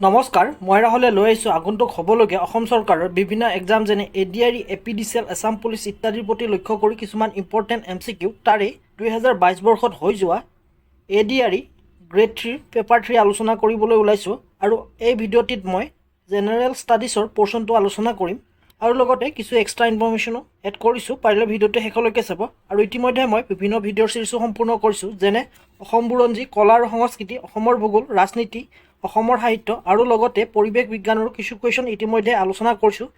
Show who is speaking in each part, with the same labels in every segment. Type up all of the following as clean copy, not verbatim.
Speaker 1: নমস্কাৰ, মই ৰাহুলে লৈ আহিছোঁ আগন্তুক হ'বলগীয়া অসম চৰকাৰৰ বিভিন্ন এক্সাম যেনে ADRE, APDCL, আছাম পুলিচ ইত্যাদিৰ প্ৰতি লক্ষ্য কৰি কিছুমান ইম্পৰ্টেণ্ট MCQ তাৰে 2022 বৰ্ষত হৈ যোৱা ADRE গ্ৰেড 3 পেপাৰ 3 আলোচনা কৰিবলৈ ওলাইছোঁ আৰু এই ভিডিঅ'টিত মই জেনেৰেল ষ্টাডিজৰ পৰ্চনটো আলোচনা কৰিম আৰু লগতে কিছু এক্সট্ৰা ইনফৰ্মেশ্যনো এড কৰিছোঁ। পাৰিলে ভিডিঅ'টো শেষলৈকে চাব। আৰু ইতিমধ্যে মই বিভিন্ন ভিডিঅ'ৰ চিৰিজো সম্পূৰ্ণ কৰিছোঁ, যেনে অসম বুৰঞ্জী, কলা আৰু সংস্কৃতি, অসমৰ ভূগোল, ৰাজনীতি, অসমৰ সাহিত্য আৰু লগতে পৰিৱেশ বিজ্ঞানৰো কিছু কুৱেশ্যন ইতিমধ্যে আলোচনা কৰিছোঁ।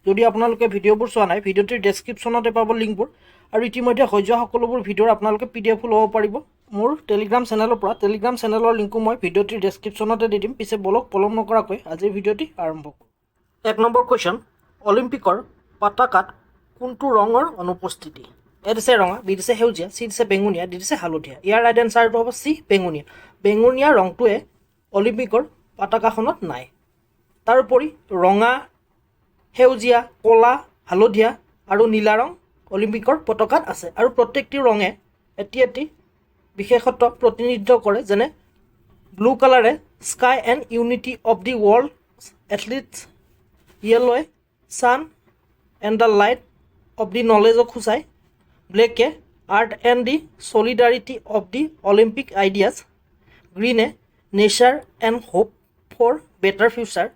Speaker 1: যদি আপোনালোকে ভিডিঅ'বোৰ চোৱা নাই, ভিডিঅ'টিৰ ডেছক্ৰিপশ্যনতে পাব লিংকবোৰ। আৰু ইতিমধ্যে হৈ যোৱা সকলোবোৰ ভিডিঅ'ৰ আপোনালোকে PDF ল'ব পাৰিব মোৰ টেলিগ্ৰাম চেনেলৰ পৰা। টেলিগ্ৰাম চেনেলৰ লিংকো মই ভিডিঅ'টিৰ ডেছক্ৰিপশ্যনতে দি দিম। পিছে বলক পলম নকৰাকৈ আজিৰ ভিডিঅ'টি আৰম্ভ কৰোঁ। 1 নম্বৰ কুৱেশ্যন, অলিম্পিকৰ পতাকাত কোনটো ৰঙৰ অনুপস্থিতি? এ দিছে ৰঙা, বি দিছে সেউজীয়া, চি দিছে বেঙুনীয়া, ডি দিছে হালধীয়া। ইয়াৰ ৰাইট এনচাৰটো হ'ব চি, বেঙুনীয়া। বেঙুনীয়া ৰংটোৱে অলিম্পিকৰ পতাকাখনত নাই। তাৰোপৰি ৰঙা, সেউজীয়া, ক'লা, হালধীয়া আৰু নীলা ৰং অলিম্পিকৰ পতাকাত আছে। আৰু প্ৰত্যেকটি ৰঙে এটি এটি বিশেষত্ব প্ৰতিনিধিত্ব কৰে, যেনে ব্লু কালাৰে sky and unity of the world athletes, য়েল্লোৱে sun and the light of the নলেজক সূচায়, ব্লেকে art and the solidarity of the Olympic ideas, গ্ৰীনে nature and hope for better future,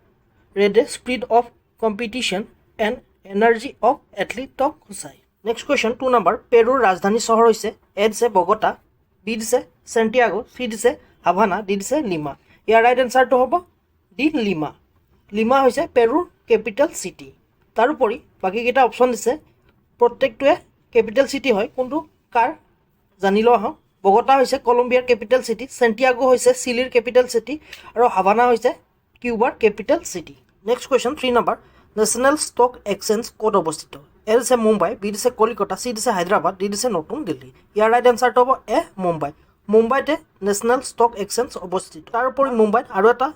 Speaker 1: ৰেডে spirit of competition and energy of এথলিটক সূচায়। Next question 2 number, পেৰুৰ ৰাজধানী চহৰ হৈছে এ দিছে বগোটা, বি দিছে চেণ্টিয়াগো, চি দিছে হাভানা, ডি দিছে লিমা। ইয়াৰ ৰাইট এনচাৰটো হ'ব ডি, লিমা। লিমা হৈছে পেৰুৰ কেপিটেল চিটি। তাৰোপৰি বাকীকেইটা অপশ্যন দিছে, প্ৰত্যেকটোৱে কেপিটেল চিটি হয়, কোনটো কাৰ জানি লোৱা হওক। বগোটা হৈছে কলম্বিয়াৰ কেপিটেল চিটি, চেণ্টিয়াগো হৈছে চিলিৰ কেপিটেল চিটি আৰু হাভানা হৈছে কিউবাৰ capital city. Next question 3 number, national stock exchange ক'ত অৱস্থিত? এ দিছে মুম্বাই, বি দিছে কলিকতা, চি দিছে হায়দৰাবাদ, ডি দিছে নতুন দিল্লী। ইয়াৰ ৰাইট এনচাৰটো হ'ব এ, মুম্বাই। মুম্বাইতে নেশ্যনেল ষ্টক এক্সচেঞ্জ অৱস্থিত। তাৰোপৰি মুম্বাইত আৰু এটা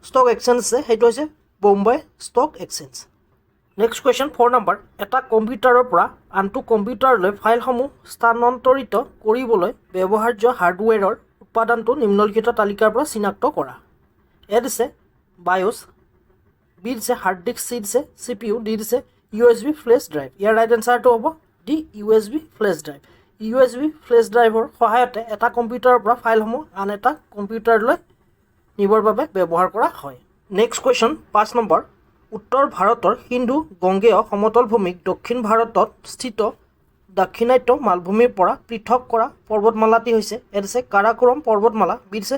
Speaker 1: ষ্টক এক্সচেঞ্জ আছে, সেইটো হৈছে Bombay stock exchange. Next question 4 number, এটা কম্পিউটাৰৰ পৰা আনটো কম্পিউটাৰলৈ ফাইলসমূহ স্থানান্তৰিত কৰিবলৈ ব্যৱহাৰ্য হাৰ্ডৱেৰৰ উপাদানটো নিম্নলিখিত তালিকাৰ পৰা চিনাক্ত কৰা। এ দিছে বায়'ছ, বি দিছে হাৰ্ড ডিস্ক, চি দিছে CPU, ডি দিছে USB ফ্লেছ ড্ৰাইভ। ইয়াৰ ৰাইট এনচাৰটো হ'ব D, USB flash drive. USB flash ড্ৰাইভৰ সহায়তে এটা কম্পিউটাৰৰ পৰা ফাইলসমূহ আন এটা কম্পিউটাৰলৈ নিবৰ বাবে ব্যৱহাৰ কৰা হয়। নেক্সট কুৱেশ্যন 5 নম্বৰ, উত্তৰ ভাৰতৰ সিন্ধু গংগেয় সমতল ভূমিক দক্ষিণ ভাৰতত স্থিত দাক্ষিণাত্য মালভূমিৰ পৰা পৃথক কৰা পৰ্বতমালাটি হৈছে এ দিছে কাৰাকোৰম পৰ্বতমালা, বি দিছে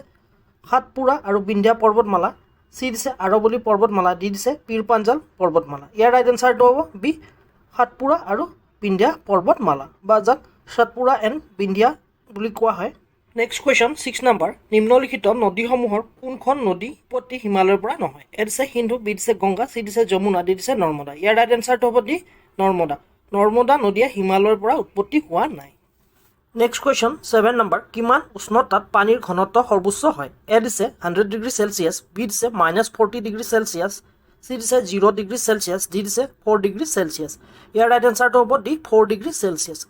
Speaker 1: সাতপুৰা আৰু বিন্ধ্যা পৰ্বতমালা, চি দিছে আৰৱলী পৰ্বতমালা, ডি দিছে পীৰ পাঞ্জাল পৰ্বতমালা। ইয়াৰ ৰাইট এনচাৰটো হ'ব বি, সাতপুৰা আৰু বিন্ধ্যা পৰ্বতমালা, বা যাক সাতপুৰা এণ্ড বিন্ধ্যা বুলি কোৱা হয়। নেক্সট কুৱেশ্যন 6 নম্বৰ, নিম্নলিখিত নদীসমূহৰ কোনখন নদী উৎপত্তি হিমালয়ৰ পৰা নহয়? এ দিছে সিন্ধু, বি দিছে গংগা, চি দিছে যমুনা, ডি দিছে নৰ্মদা। ইয়াৰ ৰাইট এনচাৰটো হ'ব ডি, নৰ্মদা। নৰ্মদা নদীয়ে হিমালয়ৰ পৰা উৎপত্তি হোৱা নাই। নেক্সট কুৱেশ্যন 7 নম্বৰ, কিমান উষ্ণতাত পানীৰ ঘনত্ব সৰ্বোচ্চ হয়? এ দিছে 100 ডিগ্ৰী চেলচিয়াছ, বি দিছে -40 ডিগ্ৰী চেলচিয়াছ, চি দিছে 0 ডিগ্ৰী চেলচিয়াছ, ডি দিছে 4 ডিগ্ৰী চেলচিয়াছ। ইয়াৰ ৰাইট এনচাৰটো হ'ব ডি, 4 ডিগ্ৰী চেলচিয়াছ।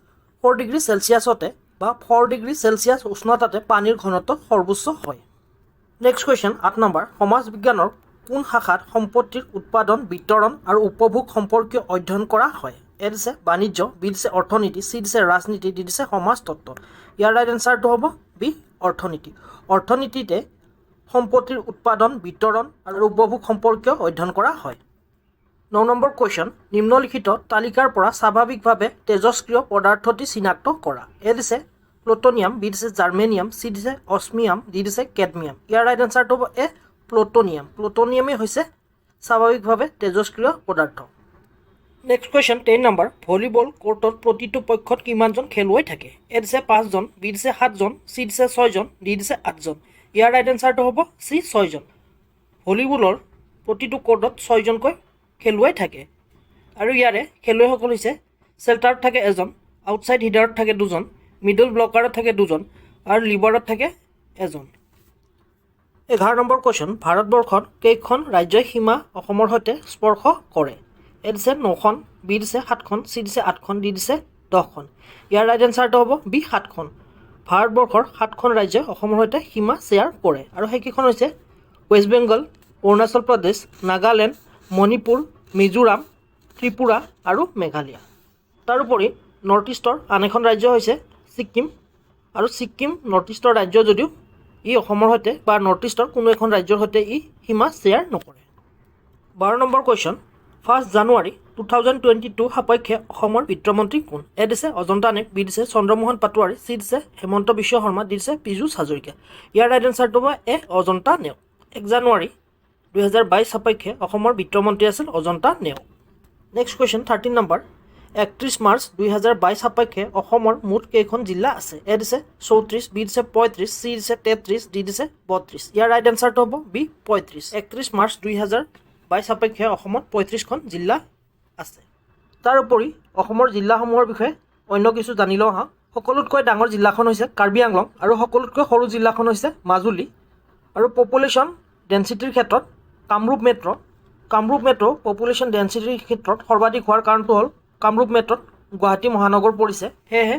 Speaker 1: 4 ডিগ্ৰী চেলচিয়াছতে বা 4 ডিগ্ৰী চেলচিয়াছ উষ্ণতাতে পানীৰ ঘনত্ব সৰ্বোচ্চ হয়। নেক্সট কুৱেশ্যন 8 নম্বৰ, সমাজ বিজ্ঞানৰ কোন শাখাত সম্পত্তিৰ উৎপাদন, বিতৰণ আৰু উপভোগ সম্পৰ্কীয় অধ্যয়ন কৰা হয়? এ দিছে বাণিজ্য, বি দিছে অৰ্থনীতি, চি দিছে ৰাজনীতি, ডি দিছে সমাজতত্ত্ব। ইয়াৰ ৰাইট এনচাৰটো হ'ব বি, অৰ্থনীতি। অৰ্থনীতিতে সম্পত্তিৰ উৎপাদন, বিতৰণ আৰু উপভোগ সম্পৰ্কীয় অধ্যয়ন কৰা হয়। 9 নম্বৰ কুৱেশ্যন, নিম্নলিখিত তালিকাৰ পৰা স্বাভাৱিকভাৱে তেজস্ক্ৰিয় পদাৰ্থটি চিনাক্ত কৰা। এ দিছে প্লুটনিয়াম, বি দিছে জাৰ্মেনিয়াম, চি দিছে অস্মিয়াম, ডি দিছে কেডমিয়াম। ইয়াৰ ৰাইট এনচাৰটো হ'ব এ, প্লুটনিয়াম। প্লুটনিয়ামেই হৈছে স্বাভাৱিকভাৱে তেজস্ক্ৰিয় পদাৰ্থ। নেক্সট কুৱেশ্যন 10 নম্বৰ, ভলীবল কোৰ্টত প্ৰতিটো পক্ষত কিমানজন খেলুৱৈ থাকে? এ দিছে 5 জন, বি দিছে 7 জন, চি দিছে 6 জন, ডি দিছে 8 জন। ইয়াৰ ৰাইট এনচাৰটো হ'ব চি, 6 জন। ভলীবলৰ প্ৰতিটো কোৰ্টত 6 জনকৈ খেলুৱৈ থাকে আৰু ইয়াৰে খেলুৱৈসকল হৈছে চেল্টাৰত থাকে এজন, আউটছাইড হিটাৰত থাকে 2 জন, মিডল ব্লকাৰত থাকে 2 জন আৰু লিভাৰত থাকে এজন। 11 নম্বৰ কুৱেশ্যন, ভাৰতবৰ্ষত কেইখন ৰাজ্যই সীমা অসমৰ সৈতে স্পৰ্শ কৰে? এ দিছে 9খন, বি দিছে 7খন, চি দিছে 8খন, ডি দিছে 10খন। ইয়াৰ ৰাইট এনচাৰটো হ'ব বি, 7খন। ভাৰতবৰ্ষৰ 7খন ৰাজ্যই অসমৰ সৈতে সীমা শ্বেয়াৰ কৰে আৰু সেইকেইখন হৈছে ৱেষ্ট বেংগল, অৰুণাচল প্ৰদেশ, নাগালেণ্ড, মণিপুৰ, মিজোৰাম, ত্ৰিপুৰা আৰু মেঘালয়। তাৰোপৰি নৰ্থ ইষ্টৰ আন এখন ৰাজ্য হৈছে ছিক্কিম, আৰু ছিক্কিম নৰ্থ ইষ্টৰ ৰাজ্য যদিও ই অসমৰ সৈতে বা নৰ্থ ইষ্টৰ কোনো এখন ৰাজ্যৰ সৈতে ই সীমা শ্বেয়াৰ নকৰে। 12 নম্বৰ কুৱেশ্যন, 1 জানুৱাৰী 2022 সাপেক্ষে অসমৰ বিত্তমন্ত্ৰী কোন? এ দিছে অজন্তা নেওগ, বি দিছে চন্দ্ৰমোহন পাটোৱাৰী, চি দিছে হেমন্ত বিশ্ব শৰ্মা, ডি দিছে পীযুষ হাজৰিকা। ইয়াৰ ৰাইট এনচাৰটো হ'ব এ অজন্তা নেওগ। 1 জানুৱাৰী 2022 সাপেক্ষে অসমৰ বিত্তমন্ত্ৰী আছিল Ajanta Neog. Next question 13 number, 31 March 2022 সাপেক্ষে অসমৰ মুঠ কেইখন জিলা আছে? এ দিছে 34, বি দিছে 35, চি দিছে 33, ডি দিছে 32। ইয়াৰ ৰাইট এনচাৰটো হ'ব বি 35। 31 মাৰ্চ 2022 সাপেক্ষে অসমত 35খন জিলা আছে। তাৰোপৰি অসমৰ জিলাসমূহৰ বিষয়ে অন্য কিছু জানি লওঁ আহক। সকলোতকৈ ডাঙৰ জিলাখন হৈছে কাৰ্বি আংলং আৰু সকলোতকৈ সৰু জিলাখন হৈছে মাজুলী। আৰু পপুলেশ্যন ডেঞ্চিটিৰ ক্ষেত্ৰত কামৰূপ মেট্ৰ' পপুলেশ্যন ডেঞ্চিটিৰ ক্ষেত্ৰত সৰ্বাধিক হোৱাৰ কাৰণটো হ'ল কামৰূপ মেট্ৰ'ত গুৱাহাটী মহানগৰ পৰিছে, সেয়েহে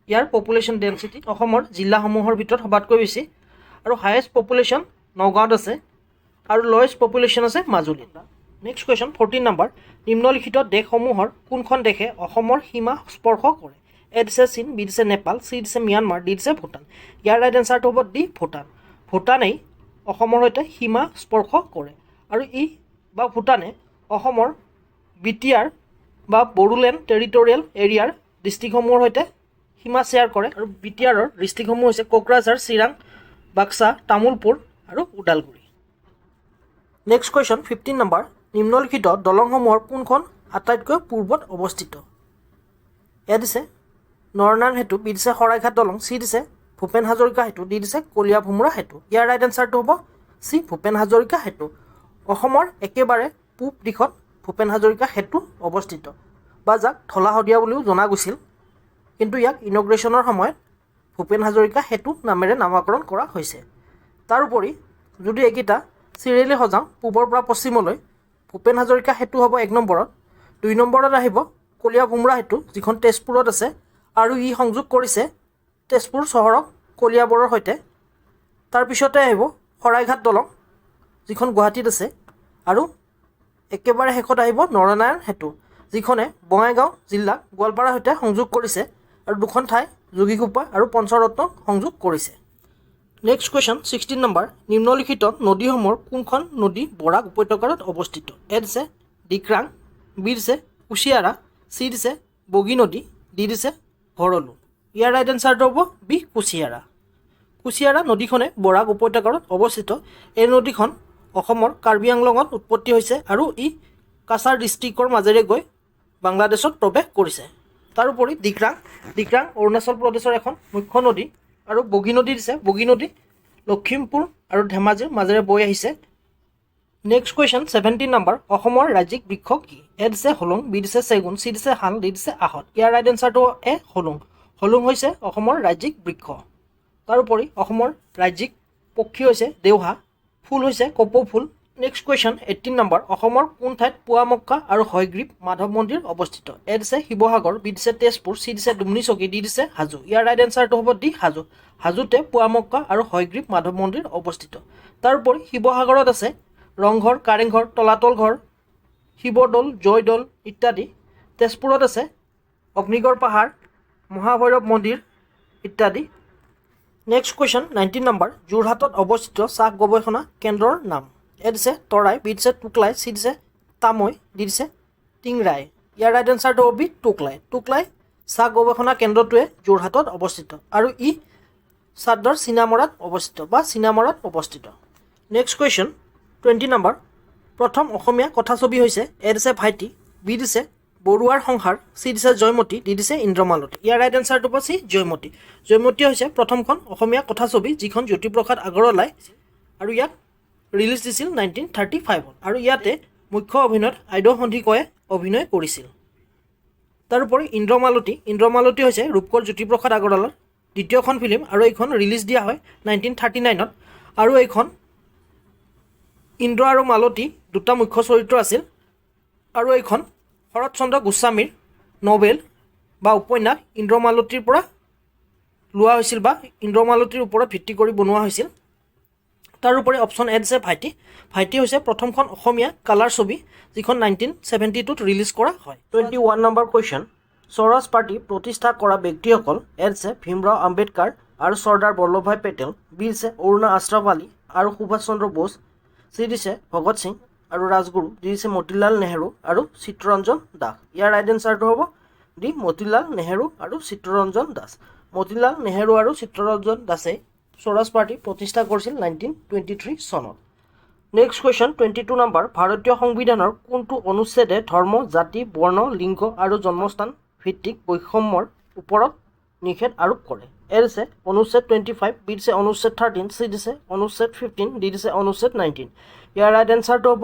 Speaker 1: ইয়াৰ পপুলেশ্যন ডেঞ্চিটি অসমৰ জিলাসমূহৰ ভিতৰত সবাতকৈ বেছি। আৰু হায়েষ্ট পপুলেশ্যন নগাঁৱত আছে আৰু লৱেষ্ট পপুলেশ্যন আছে মাজুলীত। নেক্সট কুৱেশ্যন 14 নম্বৰ, নিম্নলিখিত দেশসমূহৰ কোনখন দেশে অসমৰ সীমা স্পৰ্শ কৰে? এ দিছে চীন, বি দিছে নেপাল, চি দিছে ম্যানমাৰ, ডি দিছে ভূটান। ইয়াৰ ৰাইট এনচাৰটো হ'ব ডি ভূটান। ভূটানেই অসমৰ সৈতে সীমা স্পৰ্শ কৰে আৰু ভূটানে অসমৰ BTR বা বড়োলেণ্ড টেৰিটৰিয়েল এৰিয়াৰ ডিষ্ট্ৰিক্টসমূহৰ সৈতে সীমা শ্বেয়াৰ কৰে আৰু BTRৰ ডিষ্ট্ৰিক্টসমূহ হৈছে কোকৰাঝাৰ, চিৰাং, বাক্সা, তামুলপুৰ আৰু ওদালগুৰি। নেক্সট কুৱেশ্যন 15 নম্বৰ, নিম্নলিখিত দলংসমূহৰ কোনখন আটাইতকৈ পূৰ্বত অৱস্থিত? এ দিছে নৰনাৰায়ণ সেতু, বি দিছে শৰাইঘাট দলং, চি দিছে ভূপেন হাজৰিকা সেতু, ডি দিছে কলীয়া ভোমোৰা সেতু। ইয়াৰ ৰাইট এনচাৰটো হ'ব চি ভূপেন হাজৰিকা সেতু। অসমৰ একেবাৰে পূব দিশত ভূপেন হাজৰিকা সেতু অৱস্থিত বা যাক ঢলা শদিয়া বুলিও জনা গৈছিল, কিন্তু ইয়াক ইনগ্ৰেশ্যনৰ সময়ত ভূপেন হাজৰিকা সেতু নামেৰে নামাকৰণ কৰা হৈছে। তাৰোপৰি যদি এইকেইটা চিৰিয়েলি সজাওঁ পূবৰ পৰা পশ্চিমলৈ, ভূপেন হাজৰিকা সেতু হ'ব 1 নম্বৰত, 2 নম্বৰত আহিব কলীয়া ভোমোৰা সেতু যিখন তেজপুৰত আছে আৰু ই সংযোগ কৰিছে তেজপুৰ চহৰক কলিয়াবৰৰ সৈতে। তাৰপিছতে আহিব শৰাইঘাট দলং যিখন গুৱাহাটীত আছে, আৰু একেবাৰে শেষত আহিব নৰনাৰায়ণ সেতু যিখনে বঙাইগাঁও জিলাক গোৱালপাৰাৰ সৈতে সংযোগ কৰিছে আৰু দুখন ঠাই যোগীঘোপা আৰু পঞ্চৰত্নক সংযোগ কৰিছে। নেক্সট কুৱেশ্যন 16 নম্বৰ, নিম্নলিখিত নদীসমূহৰ কোনখন নদী বৰাক উপত্যকাত অৱস্থিত? এ দিছে ডিক্ৰাং, বি দিছে কুচিয়াৰা, চি দিছে বগী নদী, ডি দিছে ভৰলু। ইয়াৰ ৰাইট এনচাৰটো হ'ব বি কুচিয়াৰা। কুচিয়াৰা নদীখনে বৰাক উপত্যকাত অৱস্থিত। এই নদীখন অসমৰ কাৰ্বি আংলঙত উৎপত্তি হৈছে আৰু ই কাছাৰ ডিষ্ট্ৰিক্টৰ মাজেৰে গৈ বাংলাদেশত প্ৰৱেশ কৰিছে। তাৰোপৰি ডিক্ৰাং অৰুণাচল প্ৰদেশৰ এখন মুখ্য নদী, আৰু বগী নদী দিছে বগী নদী লখিমপুৰ আৰু ধেমাজিৰ মাজেৰে বৈ আহিছে। নেক্সট কুৱেশ্যন 17 নম্বৰ, অসমৰ ৰাজ্যিক বৃক্ষ কি? এ দিছে হলং, বি দিছে চেগুন, চি দিছে শাল, ডি দিছে আহত। ইয়াৰ ৰাইট এনচাৰটো এ হলং। হলং হৈছে অসমৰ ৰাজ্যিক বৃক্ষ। তাৰোপৰি অসমৰ ৰাজ্যিক পক্ষী হৈছে দেওহা, ফুল হৈছে কপৌ ফুল। নেক্সট কুৱেশ্যন 18 নম্বৰ, অসমৰ কোন ঠাইত পুৱামক্কা আৰু হয়গ্ৰীৱ মাধৱ মন্দিৰ অৱস্থিত? এ দিছে শিৱসাগৰ, বি দিছে তেজপুৰ, চি দিছে ডুমনিচকী, ডি দিছে হাজো। ইয়াৰ ৰাইট এনচাৰটো হ'ব ডি হাজো। হাজোতে পুৱামক্কা আৰু হয়গ্ৰীৱ মাধৱ মন্দিৰ অৱস্থিত। তাৰোপৰি শিৱসাগৰত আছে ৰংঘৰ, কাৰেংঘৰ, তলাতল ঘৰ, শিৱদৌল, জয়দৌল ইত্যাদি। তেজপুৰত আছে অগ্নিগড় পাহাৰ, মহাভৈৰৱ মন্দিৰ ইত্যাদি। নেক্সট কুৱেশ্যন 19 নম্বৰ, যোৰহাটত অৱস্থিত চাহ গৱেষণা কেন্দ্ৰৰ নাম? এ দিছে তৰাই, বি দিছে টোকলাই, চি দিছে তামৈ, ডি দিছে টিংৰাই। ইয়াৰ ৰাইট এনচাৰটো হ'ব বি টোকলাই। টোকলাই চাহ গৱেষণা কেন্দ্ৰটোৱে যোৰহাটত অৱস্থিত আৰু ই চাদ্দাৰ চিনামৰাত অৱস্থিত। নেক্সট কুৱেশ্যন 20 নম্বৰ, প্ৰথম অসমীয়া কথাছবি হৈছে? এ দিছে ভাইটি, বি দিছে বৰুৱাৰ সংসাৰ, চি দিছে জয়মতী, ডি দিছে ইন্দ্ৰমালতী। ইয়াৰ ৰাইট এনচাৰটো হ'ব চি জয়মতী। জয়মতী হৈছে প্ৰথমখন অসমীয়া কথাছবি যিখন জ্যোতিপ্ৰসাদ আগৰৱালাই আৰু ইয়াক ৰিলিজ দিছিল 1935ত, আৰু ইয়াতে মুখ্য অভিনয়ত আইদেউ সন্দিকৈয়ে অভিনয় কৰিছিল। তাৰোপৰি ইন্দ্ৰমালতী হৈছে ৰূপকোঁৱৰ জ্যোতিপ্ৰসাদ আগৰৱালাৰ দ্বিতীয়খন ফিল্ম আৰু এইখন ৰিলিজ দিয়া হয় 1939ত। আৰু এইখন ইন্দ্ৰ আৰু মালতী দুটা মুখ্য চৰিত্ৰ আছিল, আৰু এইখন শৰৎচন্দ্ৰ গোস্বামীৰ নভেল বা উপন্যাস ইন্দ্ৰমালতীৰ পৰা লোৱা হৈছিল বা ইন্দ্ৰমালতীৰ ওপৰত ভিত্তি কৰি বনোৱা হৈছিল। তাৰোপৰি অপশ্যন এ দিছে ভাইটি। ভাইটি হৈছে প্ৰথমখন অসমীয়া কালাৰ ছবি যিখন 1972 ৰিলিজ কৰা হয়। 21 নম্বৰ কুৱেশ্যন, স্বৰাজ পাৰ্টি প্ৰতিষ্ঠা কৰা ব্যক্তিসকল এ দিছে ভীমৰাও আম্বেদকাৰ আৰু চৰ্দাৰ বল্লভভাই পেটেল, বি দিছে অৰুণা আশৰাফ আলী আৰু সুভাষ চন্দ্ৰ বোস, চি দিছে ভগত সিং আৰু ৰাজগুৰু, ডি দিছে মতিলাল নেহেৰু আৰু চিত্তৰঞ্জন দাস। ইয়াৰ ৰাইট এনচাৰটো হ'ব ডি মতিলাল নেহেৰু আৰু চিত্তৰঞ্জন দাস। মতিলাল নেহেৰু আৰু চিত্তৰঞ্জন দাসে স্বৰাজ পাৰ্টি প্ৰতিষ্ঠা কৰিছিল 1923 চনত। নেক্সট কুৱেশ্যন 22 নম্বৰ, ভাৰতীয় সংবিধানৰ কোনটো অনুচ্ছেদে ধৰ্ম, জাতি, বৰ্ণ, লিংগ আৰু জন্মস্থান ভিত্তিক বৈষম্যৰ ওপৰত নিষেধ আৰোপ কৰে? এ দিছে অনুচ্ছেদ 25, বি দিছে অনুচ্ছেদ 13, চি দিছে অনুচ্ছেদ 15, ডি দিছে অনুচ্ছেদ 19। ইয়াৰ ৰাইট এনচাৰটো হ'ব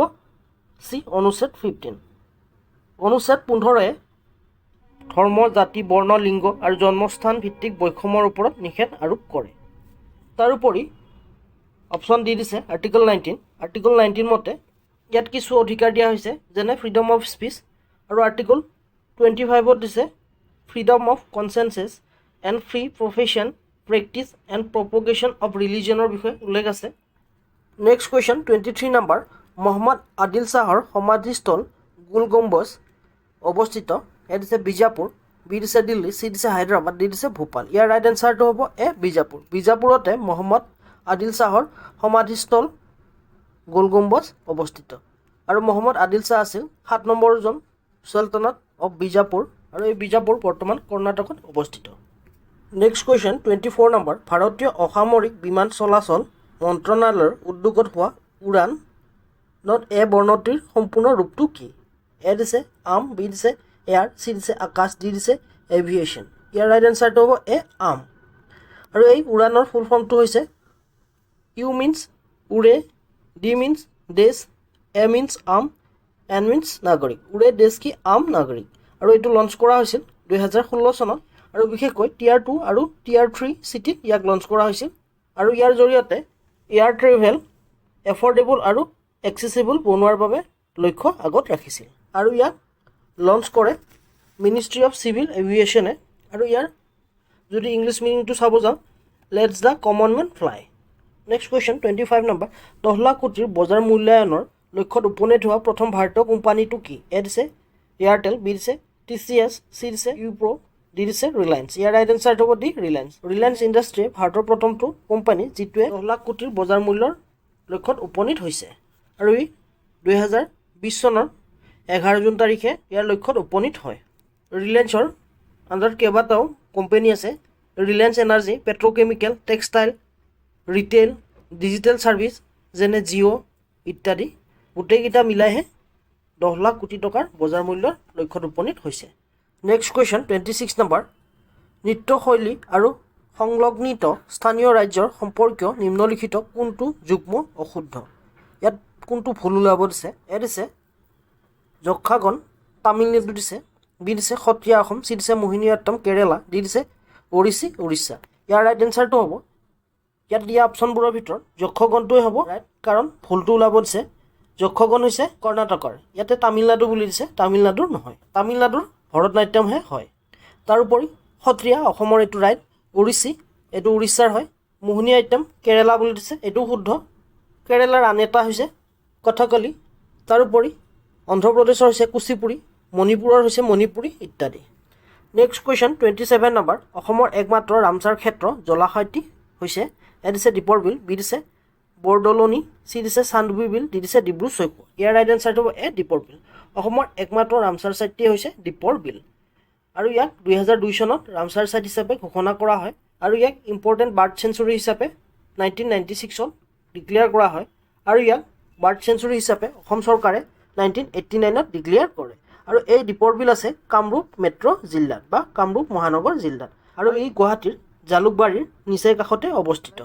Speaker 1: চি অনুচ্ছেদ 15। অনুচ্ছেদ 15-এ ধৰ্ম, জাতি, বৰ্ণ, লিংগ আৰু জন্মস্থান ভিত্তিক বৈষম্যৰ ওপৰত নিষেধ আৰোপ কৰে। তাৰোপৰি অপশ্যন ডি দিছে আৰ্টিকল 19। আৰ্টিকল 19 মতে ইয়াত কিছু অধিকাৰ দিয়া হৈছে যেনে ফ্ৰীডম অফ স্পীচ, আৰু আৰ্টিকল 25-ত দিছে freedom of conscience and free profession, practice and propagation of ৰিলিজনৰ বিষয়ে উল্লেখ আছে। Next question 23 number, Mohammad Adil শ্বাহৰ সমাধিস্থল গোল গম্বজ অৱস্থিত এ দিছে বিজাপুৰ, বি দিছে দিল্লী, চি দিছে হায়দৰাবাদ, ডি দিছে ভূপাল। ইয়াৰ ৰাইট এনচাৰটো হ'ব এ বিজাপুৰ। বিজাপুৰতে মহম্মদ আদিল শ্বাহৰ সমাধিস্থল গোল গম্বজ অৱস্থিত, আৰু মহম্মদ আদিল শ্বাহ আছিল 7 নম্বৰজন চুলতানাত অফ বিজাপুৰ, আৰু এই বিজাপুৰ বৰ্তমান কৰ্ণাটকত অৱস্থিত। নেক্সট কুৱেশ্যন 24 নম্বৰ, ভাৰতীয় অসামৰিক বিমান চলাচল মন্ত্ৰণালয়ৰ উদ্যোগত হোৱা উড়ানত এ বৰ্ণটিৰ সম্পূৰ্ণ ৰূপটো কি? এ দিছে আম, বি দিছে এয়াৰ, চি দিছে আকাশ, ডি দিছে এভিয়েশ্যন। ইয়াৰ ৰাইট এনচাৰটো হ'ব এ আম। আৰু এই উড়ানৰ ফুল ফৰ্মটো হৈছে ইউ মিনছ উৰে, ডি মিনছ দেশ, এ মিনছ আম, এন মিনছ নাগৰিক। উৰে দেশ কি আম নাগৰিক। আৰু এইটো লঞ্চ কৰা হৈছিল 2016 চনত, আৰু বিশেষকৈ টিয়াৰ 2 আৰু টিয়াৰ 3 চিটিত ইয়াক লঞ্চ কৰা হৈছিল, আৰু ইয়াৰ জৰিয়তে এয়াৰ ট্ৰেভেল এফৰ্ডেবল আৰু এক্সেচিবল বনোৱাৰ বাবে লক্ষ্য আগত ৰাখিছিল, আৰু ইয়াক লঞ্চ কৰে মিনিষ্ট্ৰী অফ চিভিল এভিয়েশ্যনে। আৰু ইয়াৰ যদি ইংলিছ মিনিংটো চাব যাওঁ, let's the common men fly. Next question 25 number, 10 lakh কোটিৰ বজাৰ মূল্যায়নৰ লক্ষ্যত উপনীত হোৱা প্ৰথম ভাৰতীয় কোম্পানীটো কি? এ দিছে এয়াৰটেল, বি দিছে TCS, চি দিছে ইউপ্ৰ, ডি দিছে ৰিলায়েন্স। ইয়াৰ ৰাইট এনচাৰটো হ'ব ডি ৰিলায়েন্স। ৰিলায়েন্স ইণ্ডাষ্ট্ৰীয়ে ভাৰতৰ প্ৰথমটো কোম্পানী যিটোৱে 10 লাখ কোটিৰ বজাৰ মূল্যৰ লক্ষ্যত উপনীত হৈছে, আৰু ই 2020 চনৰ 11 জুন তাৰিখে ইয়াৰ লক্ষ্যত উপনীত হয়। ৰিলায়েন্সৰ আণ্ডাৰত কেইবাটাও কোম্পানী আছে, Reliance energy, petrochemical, textile, retail, digital service যেনে জিঅ' ইত্যাদি। গোটেইকেইটা মিলাইহে 10 লাখ কোটি টকাৰ বজাৰ মূল্যৰ লক্ষ্যত উপনীত হৈছে। নেক্সট কুৱেশ্যন 26 নম্বৰ, নৃত্যশৈলী আৰু সংলগ্নিত স্থানীয় ৰাজ্যৰ সম্পৰ্কীয় নিম্নলিখিত কোনটো যুগ্ম অশুদ্ধ? ইয়াত কোনটো ভুল ওলাব দিছে? এ দিছে যক্ষাগন তামিলনাডু দিছে, বি দিছে সত্ৰীয়া অসম, চি দিছে মোহিনীঅট্টম কেৰেলা, ডি দিছে ওড়িশী উৰিষ্যা। ইয়াৰ ৰাইট এনচাৰটো হ'ব ইয়াত দিয়া অপশ্যনবোৰৰ ভিতৰত যক্ষগণটোৱে হ'ব ৰাইট, কাৰণ ভুলটো ওলাব দিছে যক্ষগণ হৈছে কৰ্ণাটকৰ, ইয়াতে তামিলনাডু বুলি দিছে, তামিলনাডুৰ নহয়, তামিলনাডুৰ ভৰতনাট্যমহে হয়। তাৰোপৰি সত্ৰীয়া অসমৰ এইটো ৰাইট, ওড়িশী এইটো উৰিষ্যাৰ হয়, মোহিনীঅট্টম কেৰেলা বুলি দিছে, এইটো শুদ্ধ, কেৰেলাৰ আন এটা হৈছে কথকলি। তাৰোপৰি অন্ধ্ৰপ্ৰদেশৰ হৈছে কুচিপুড়ি, মণিপুৰৰ হৈছে মণিপুৰী ইত্যাদি। নেক্সট কুৱেশ্যন 27 নম্বৰ, অসমৰ একমাত্ৰ ৰামচাৰ ক্ষেত্ৰ জলাশয়টি হৈছে? এ দিছে দীপৰ বিল, বি দিছে বৰদলনি, চি দিছে চান্দুবি বিল, ডি দিছে ডিব্ৰু চৈখোৱা। ইয়াৰ ৰাইট এনচাৰটো হ'ব এ দীপৰ বিল। অসমৰ একমাত্ৰ ৰামচাৰ ছাইটটি হৈছে দীপৰ বিল, আৰু ইয়াক 2002 চনত ৰামচাৰ ছাইট হিচাপে ঘোষণা কৰা হয়, আৰু ইয়াক ইম্পৰ্টেণ্ট বাৰ্ড চেঞ্চুৰী হিচাপে 1996 ডিক্লেয়াৰ কৰা হয়, আৰু ইয়াক বাৰ্ড চেঞ্চুৰী হিচাপে অসম চৰকাৰে 1989 ডিক্লেয়াৰ কৰে। আৰু এই দীপৰ বিল আছে কামৰূপ মেট্ৰ' জিলাত বা কামৰূপ মহানগৰ জিলাত, আৰু এই গুৱাহাটীৰ জালুকবাৰীৰ নিচেই কাষতে অৱস্থিত।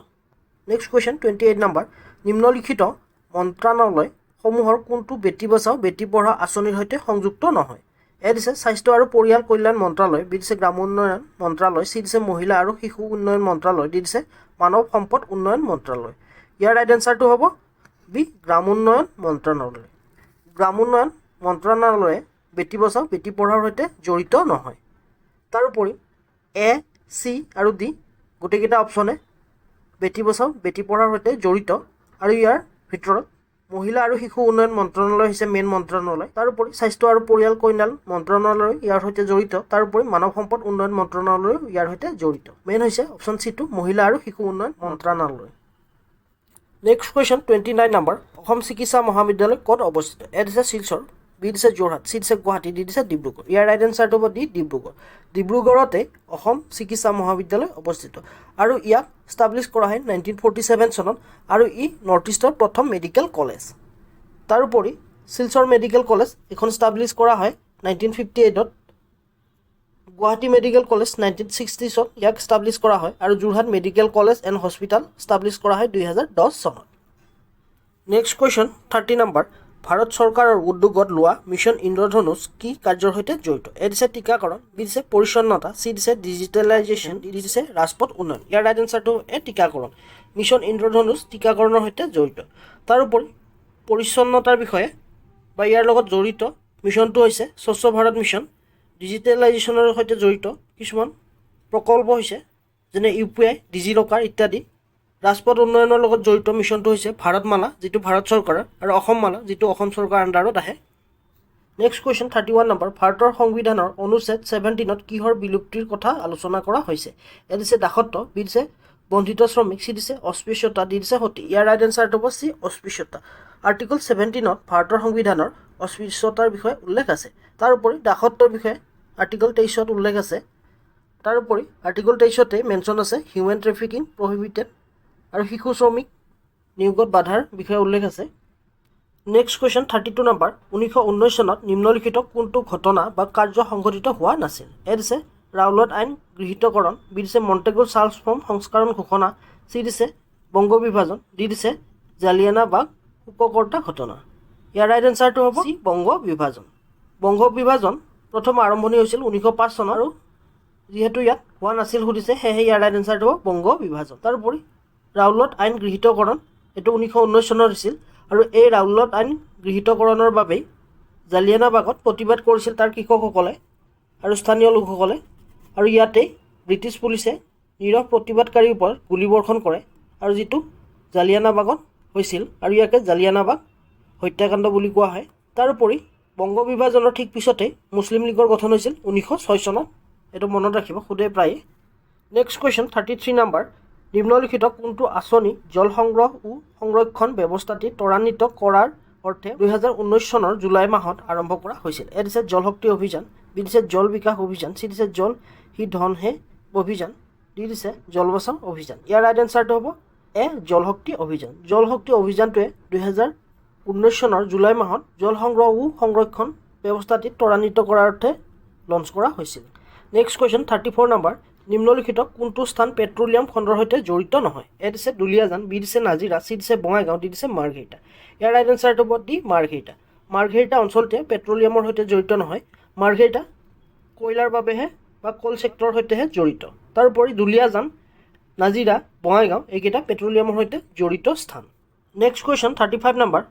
Speaker 1: নেক্সট কুৱেশ্যন 28 নম্বৰ, নিম্নলিখিত মন্ত্ৰণালয়সমূহৰ কোনটো বেটী বচাও বেটী পঢ়াও আঁচনিৰ সৈতে সংযুক্ত নহয়? এ দিছে স্বাস্থ্য আৰু পৰিয়াল কল্যাণ মন্ত্ৰালয়, বি দিছে গ্ৰাম উন্নয়ন মন্ত্ৰালয়, চি দিছে মহিলা আৰু শিশু উন্নয়ন মন্ত্ৰালয়, ডি দিছে মানৱ সম্পদ উন্নয়ন মন্ত্ৰালয়। ইয়াৰ ৰাইট এনচাৰটো হ'ব বি গ্ৰাম উন্নয়ন মন্ত্ৰণালয়। গ্ৰাম উন্নয়ন মন্ত্ৰণালয়ে বেটী বচাও বেটী পঢ়াৰ সৈতে জড়িত নহয়। তাৰোপৰি এ, চি আৰু ডি গোটেইকেইটা অপশ্যনে বেটী বচাও বেটী পঢ়াৰ সৈতে জড়িত, আৰু ইয়াৰ ভিতৰত মহিলা আৰু শিশু উন্নয়ন মন্ত্ৰণালয় হৈছে মেইন মন্ত্ৰণালয়। তাৰোপৰি স্বাস্থ্য আৰু পৰিয়াল কল্যাণ মন্ত্ৰণালয় ইয়াৰ সৈতে জড়িত। তাৰোপৰি মানৱ সম্পদ উন্নয়ন মন্ত্ৰণালয় ইয়াৰ সৈতে জড়িত। মেইন হৈছে অপশ্যন চিটো মহিলা আৰু শিশু উন্নয়ন মন্ত্ৰণালয়। নেক্সট কুৱেশ্যন 29 নম্বৰ অসম চিকিৎসা মহাবিদ্যালয় ক'ত অৱস্থিত? এ দিছে শিলচৰ, বি দিছে যোৰহাট, চি দিছে গুৱাহাটী, ডি দিছে ডিব্ৰুগড়। ইয়াৰ ৰাইট এনচাৰটো হ'ব ডি ডিব্ৰুগড়। ডিব্ৰুগড়তে অসম চিকিৎসা মহাবিদ্যালয় অৱস্থিত আৰু ইয়াক ষ্টাব্লিছ কৰা হয় 1947 চনত আৰু ই নৰ্থ ইষ্টৰ প্ৰথম মেডিকেল কলেজ। তাৰোপৰি শিলচৰ মেডিকেল কলেজ এখন ষ্টাব্লিছ কৰা হয় 1958ত। গুৱাহাটী মেডিকেল কলেজ 1960ত ইয়াক ষ্টাব্লিছ কৰা হয় আৰু Jorhat medical college and hospital establish কৰা হয় 2010 চনত। নেক্সট কুৱেশ্যন 30 নম্বৰ ভাৰত চৰকাৰৰ উদ্যোগত লোৱা মিছন ইন্দ্ৰধনুষ কি কাৰ্যৰ সৈতে জড়িত? এ দিছে টীকাকৰণ, বি দিছে পৰিচ্ছন্নতা, চি দিছে ডিজিটেলাইজেশ্যন, ডি দিছে ৰাজপথ উন্নয়ন। ইয়াৰ ৰাইট এনচাৰটো টীকাকৰণ। মিছন ইন্দ্ৰধনুষ টীকাকৰণৰ সৈতে জড়িত। তাৰোপৰি পৰিচ্ছন্নতাৰ বিষয়ে বা ইয়াৰ লগত জড়িত মিছনটো হৈছে স্বচ্ছ ভাৰত মিছন। ডিজিটেলাইজেশ্যনৰ সৈতে জড়িত কিছুমান প্ৰকল্প হৈছে যেনে UPI, ডিজিলকাৰ ইত্যাদি। ৰাজপথ উন্নয়নৰ লগত জড়িত মিছনটো হৈছে ভাৰতমালা, যিটো ভাৰত চৰকাৰৰ, আৰু অসমমালা, যিটো অসম চৰকাৰৰ আণ্ডাৰত আহে। নেক্সট কুৱেশ্যন 31 নম্বৰ ভাৰতৰ সংবিধানৰ অনুচ্ছেদ 17ত কিহৰ বিলুপ্তিৰ কথা আলোচনা কৰা হৈছে? এ দিছে দাসত্ব, বি দিছে বন্ধিত শ্ৰমিক, চি দিছে অস্পৃশ্যতা, ডি দিছে সতী। ইয়াৰ ৰাইট এনচাৰটো হ'ব চি অস্পৃশ্যতা। আৰ্টিকল 17ত ভাৰতৰ সংবিধানৰ অস্পৃশ্যতাৰ বিষয়ে উল্লেখ আছে। তাৰোপৰি দাসত্বৰ বিষয়ে আৰ্টিকল 23ত উল্লেখ আছে। তাৰোপৰি আৰ্টিকল 23তে মেনশ্যন আছে হিউমেন ট্ৰেফিকিং প্ৰহিবিটেড আৰু শিশু শ্ৰমিক নিয়োগত বাধাৰ বিষয়ে উল্লেখ আছে। নেক্সট কুৱেশ্যন 32 নম্বৰ 1919 চনত নিম্নলিখিত কোনটো ঘটনা বা কাৰ্য সংঘটিত হোৱা নাছিল? এ দিছে ৰাউলত আইন গৃহীতকৰণ, বি দিছে মণ্টেগু চাৰ্লছ ফৰ্ম সংস্কৰণ ঘোষণা, চি দিছে বংগ বিভাজন, ডি দিছে জালিয়ানাবাগ শোককৰ্তা ঘটনা। ইয়াৰ ৰাইট এনচাৰটো হ'ব চি বংগ বিভাজন। বংগ বিভাজন প্ৰথম আৰম্ভণি হৈছিল 1905 চনত আৰু যিহেতু ইয়াত হোৱা নাছিল সুধিছে সেয়েহে ইয়াৰ ৰাইট এনচাৰটো হ'ব বংগ বিভাজন। তাৰোপৰি ৰাউলত আইন গৃহীতকৰণ এইটো 1919 চনত হৈছিল আৰু এই ৰাউলত আইন গৃহীতকৰণৰ বাবেই জালিয়ানাবাগত প্ৰতিবাদ কৰিছিল তাৰ কৃষকসকলে আৰু স্থানীয় লোকসকলে আৰু ইয়াতেই ব্ৰিটিছ পুলিচে নিৰৱ প্ৰতিবাদকাৰীৰ ওপৰত গুলীবৰ্ষণ কৰে আৰু যিটো জালিয়ানাবাগত হৈছিল আৰু ইয়াকে জালিয়ানাবাগ হত্যাকাণ্ড বুলি কোৱা হয়। তাৰোপৰি বংগ বিভাজনৰ ঠিক পিছতেই মুছলিম লীগৰ গঠন হৈছিল 1906 চনত। এইটো মনত ৰাখিব সোধে প্ৰায়ে। নেক্সট কুৱেশ্যন 33 নম্বৰ নিম্নলিখিত কোনটো আঁচনি জল সংগ্ৰহ ও সংৰক্ষণ ব্যৱস্থাটি ত্বৰান্বিত কৰাৰ অৰ্থে 2019 চনৰ জুলাই মাহত আৰম্ভ কৰা হৈছিল? এ দিছে জল শক্তি অভিযান, বি দিছে জল বিকাশ অভিযান, চি দিছে জল হি ধন হে অভিযান, ডি দিছে জল বচাও অভিযান। ইয়াৰ ৰাইট এনচাৰটো হ'ব এ জল শক্তি অভিযান। জল শক্তি অভিযানটোৱে 2019 চনৰ জুলাই মাহত জল সংগ্ৰহ ও সংৰক্ষণ ব্যৱস্থাটি ত্বৰান্বিত কৰাৰ অৰ্থে লঞ্চ কৰা হৈছিল। নেক্সট কুৱেশ্যন 34 নম্বৰ নিম্নলিখিত কোনটো স্থান পেট্ৰলিয়াম খণ্ডৰ সৈতে জড়িত নহয়? এ দিছে দুলিয়াজান, বি দিছে নাজিৰা, চি দিছে বঙাইগাঁও, ডি দিছে মাৰ্ঘেৰিটা। ইয়াৰ ৰাইট এনচাৰটো হ'ব ডি মাৰ্ঘেৰিটা। মাৰ্ঘেৰিটা অঞ্চলটোৱে পেট্ৰলিয়ামৰ সৈতে জড়িত নহয়। মাৰ্ঘেৰিটা কয়লাৰ বাবেহে বা কোল ছেক্টৰৰ সৈতেহে জড়িত। তাৰোপৰি দুলিয়াজান, নাজিৰা, বঙাইগাঁও এইকেইটা পেট্ৰলিয়ামৰ সৈতে জড়িত স্থান। নেক্সট কুৱেশ্যন 35 নম্বৰ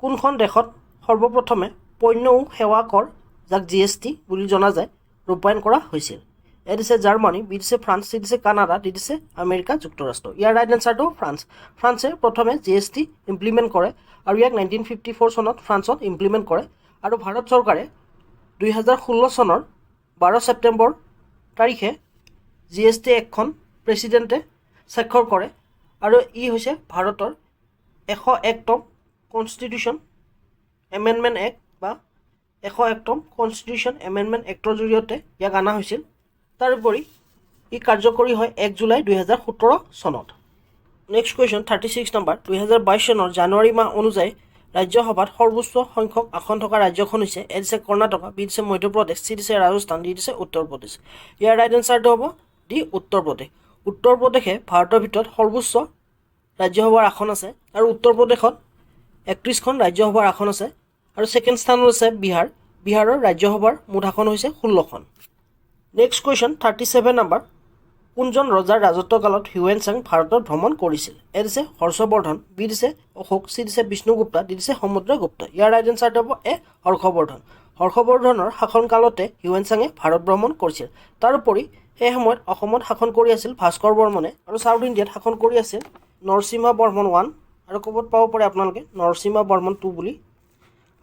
Speaker 1: কোনখন দেশত সৰ্বপ্ৰথমে পণ্য ও সেৱা কৰ যাক GST বুলি জনা যায় ৰূপায়ণ কৰা হৈছিল? এ দিছে জাৰ্মানী, বি দিছে ফ্ৰান্স, চি দিছে কানাডা, ডি দিছে আমেৰিকা যুক্তৰাষ্ট্ৰ। ইয়াৰ ৰাইট এনচাৰটো ফ্ৰান্স। ফ্ৰান্সে প্ৰথমে GST ইমপ্লিমেণ্ট কৰে আৰু ইয়াক 1954 চনত ফ্ৰান্সত ইমপ্লিমেণ্ট কৰে আৰু ভাৰত চৰকাৰে 2016 চনৰ 12 ছেপ্টেম্বৰ তাৰিখে GST এক্টখন প্ৰেচিডেণ্টে স্বাক্ষৰ কৰে আৰু ই হৈছে ভাৰতৰ 101তম কনষ্টিটিউশ্যন এমেণ্ডমেণ্ট এক্ট বা 101তম কনষ্টিটিউশ্যন এমেণ্ডমেণ্ট এক্টৰ জৰিয়তে ইয়াক অনা হৈছিল। তাৰোপৰি ই কাৰ্যকৰী হয় 1 জুলাই 2017 চনত। নেক্সট কুৱেশ্যন 36 নম্বৰ 2022 চনৰ জানুৱাৰী মাহ অনুযায়ী ৰাজ্যসভাত সৰ্বোচ্চ সংখ্যক আসন থকা ৰাজ্যখন হৈছে এ দিছে কৰ্ণাটকা, বি দিছে মধ্যপ্ৰদেশ, চি দিছে ৰাজস্থান, ডি দিছে উত্তৰ প্ৰদেশ। ইয়াৰ ৰাইট এনচাৰটো হ'ব ডি উত্তৰ প্ৰদেশ। উত্তৰ প্ৰদেশে ভাৰতৰ ভিতৰত সৰ্বোচ্চ ৰাজ্যসভাৰ আসন আছে আৰু উত্তৰ প্ৰদেশত 31খন ৰাজ্যসভাৰ আসন আছে আৰু ছেকেণ্ড স্থানত আছে বিহাৰ। বিহাৰৰ ৰাজ্যসভাৰ মুঠ আসন হৈছে 16খন। নেক্সট কুৱেশ্যন 37 নম্বৰ কোনজন ৰজাৰ ৰাজত্বকালত হিউৱেন চাং ভাৰতত ভ্ৰমণ কৰিছিল? এ দিছে হৰ্ষবৰ্ধন, বি দিছে অশোক, চি দিছে বিষ্ণুগুপ্তা, ডি দিছে সমুদ্ৰগুপ্ত। ইয়াৰ ৰাইট এনচাৰটো হ'ব এ হৰ্ষবৰ্ধন। হৰ্ষবৰ্ধনৰ শাসনকালতে হিউৱেন চাঙে ভাৰত ভ্ৰমণ কৰিছিল। তাৰোপৰি সেই সময়ত অসমত শাসন কৰি আছিল ভাস্কৰ বৰ্মনে আৰু চাউথ ইণ্ডিয়াত শাসন কৰি আছিল নৰসিংহ বৰ্মন 1 আৰু ক'বত পাব পাৰে আপোনালোকে নৰসিংহ বৰ্মন II বুলি,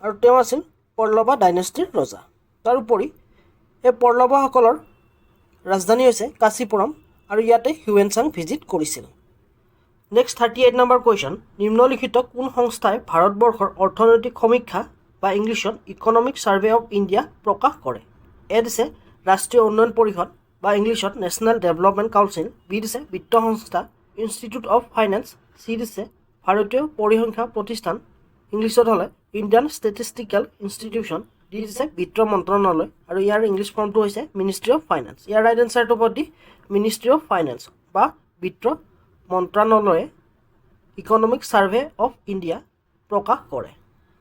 Speaker 1: আৰু তেওঁ আছিল পল্লৱা ডাইনেষ্টিৰ ৰজা। তাৰোপৰি এই পল্লৱাসকলৰ ৰাজধানী হৈছে কাঞ্চীপুৰম, আৰু ইয়াতে হিউৱেন চাং ভিজিট কৰিছিল। নেক্সট 38 নম্বৰ কুৱেশ্যন, নিম্নলিখিত কোন সংস্থাই ভাৰতবৰ্ষৰ অৰ্থনৈতিক সমীক্ষা বা ইংলিছত ইকনমিক ছাৰ্ভে অফ ইণ্ডিয়া প্ৰকাশ কৰে? এ দিছে ৰাষ্ট্ৰীয় উন্নয়ন পৰিষদ বা ইংলিছত নেশ্যনেল ডেভেলপমেণ্ট কাউন্সিল, বি দিছে বিত্ত সংস্থা ইনষ্টিটিউট অফ ফাইনেন্স, চি দিছে ভাৰতীয় পৰিসংখ্যা প্ৰতিষ্ঠান ইংলিছত হ'লে ইণ্ডিয়ান ষ্টেটিষ্টিকেল ইনষ্টিটিউশ্যন, ডি দিছে বিত্ত মন্ত্ৰণালয়, আৰু ইয়াৰ ইংলিছ ফৰ্মটো হৈছে মিনিষ্ট্ৰী অফ ফাইনেন্স। ইয়াৰ ৰাইট এনচাৰটো হ'ব ডি মিনিষ্ট্ৰী অফ ফাইনেন্স বা বিত্ত মন্ত্ৰণালয়ে ইকনমিক ছাৰ্ভে অফ ইণ্ডিয়া প্ৰকাশ কৰে।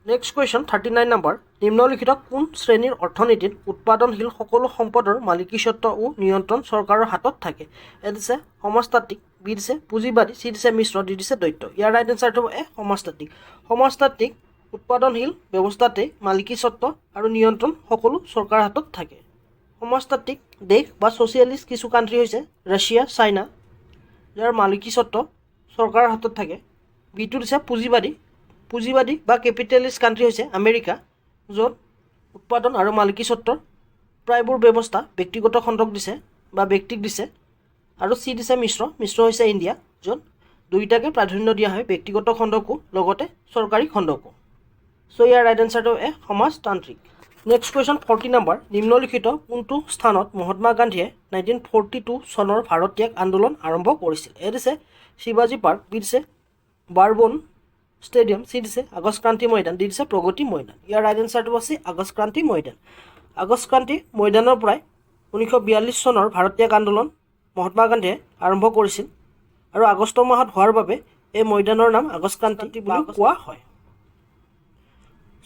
Speaker 1: নেক্সট কুৱেশ্যন 39 নম্বৰ, নিম্নলিখিত কোন শ্ৰেণীৰ অৰ্থনীতিত উৎপাদনশীল সকলো সম্পদৰ মালিকীস্বত্ব ও নিয়ন্ত্ৰণ চৰকাৰৰ হাতত থাকে? এ দিছে সমাজতাত্ত্বিক, বি দিছে পুঁজিবাদী, চি দিছে মিশ্ৰ, ডি দিছে দ্বৈত। ইয়াৰ ৰাইট এনচাৰটো হ'ব এ সমাজতাত্ত্বিক। সমাজতাত্ত্বিক উৎপাদনশীল ব্যৱস্থাতে মালিকীস্বত্ব আৰু নিয়ন্ত্ৰণ সকলো চৰকাৰৰ হাতত থাকে। সমাজতাত্ত্বিক দেশ বা ছ'চিয়েলিষ্ট কিছু কাণ্ট্ৰি হৈছে ৰাছিয়া, চাইনা, ইয়াৰ মালিকীস্বত্ব চৰকাৰৰ হাতত থাকে। বিটো দিছে পুঁজিবাদী বা কেপিটেলিষ্ট কাণ্ট্ৰি হৈছে আমেৰিকা, য'ত উৎপাদন আৰু মালিকীস্বত্বৰ প্ৰায়বোৰ ব্যৱস্থা ব্যক্তিগত খণ্ডক দিছে বা ব্যক্তিক দিছে। আৰু চি দিছে মিশ্ৰ হৈছে ইণ্ডিয়া, য'ত দুয়োটাকে প্ৰাধান্য দিয়া হয়, ব্যক্তিগত খণ্ডকো লগতে চৰকাৰী খণ্ডকো। চ' ইয়াৰ ৰাইট এনচাৰটো এ সমাজতান্ত্ৰিক। নেক্সট কুৱেশ্যন 40 নম্বৰ, নিম্নলিখিত কোনটো স্থানত মহাত্মা গান্ধীয়ে 1942 চনৰ ভাৰত ত্যাগ আন্দোলন আৰম্ভ কৰিছিল? এ দিছে শিৱাজী পাৰ্ক, বি দিছে বাৰবন ষ্টেডিয়াম, চি দিছে আগষ্ট ক্ৰান্তি ময়দান, ডি দিছে প্ৰগতি ময়দান। ইয়াৰ ৰাইট এনচাৰটো হৈছে আগষ্ট ক্ৰান্তি ময়দান। আগষ্ট ক্ৰান্তি ময়দানৰ পৰাই 1942 চনৰ ভাৰত ত্যাগ আন্দোলন মহাত্মা গান্ধীয়ে আৰম্ভ কৰিছিল, আৰু আগষ্ট মাহত হোৱাৰ বাবে এই ময়দানৰ নাম আগষ্ট ক্ৰান্তি বুলি কোৱা হয়।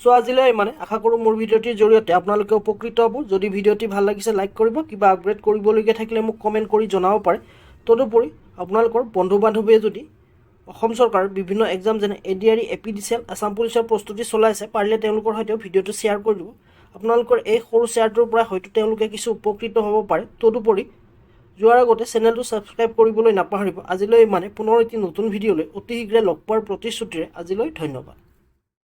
Speaker 1: চ' আজিলৈ ইমানে। আশা কৰোঁ মোৰ ভিডিঅ'টিৰ জৰিয়তে আপোনালোকে উপকৃত হ'ব। যদি ভিডিঅ'টি ভাল লাগিছে লাইক কৰিব, কিবা আপগ্ৰেড কৰিবলগীয়া থাকিলে মোক কমেণ্ট কৰি জনাব পাৰে। তদুপৰি আপোনালোকৰ বন্ধু বান্ধৱীয়ে যদি অসম চৰকাৰৰ বিভিন্ন এক্সাম যেনে ADRE, APDCL, আছাম পুলিচৰ প্ৰস্তুতি চলাইছে, পাৰিলে তেওঁলোকৰ সৈতেও ভিডিঅ'টো শ্বেয়াৰ কৰি দিব। আপোনালোকৰ এই সৰু শ্বেয়াৰটোৰ পৰা হয়তো তেওঁলোকে কিছু উপকৃত হ'ব পাৰে। তদুপৰি যোৱাৰ আগতে চেনেলটো ছাবস্ক্ৰাইব কৰিবলৈ নাপাহৰিব। আজিলৈ ইমানে। পুনৰ এটি নতুন ভিডিঅ'লৈ অতি শীঘ্ৰে লগ পোৱাৰ প্ৰতিশ্ৰুতিৰে আজিলৈ ধন্যবাদ।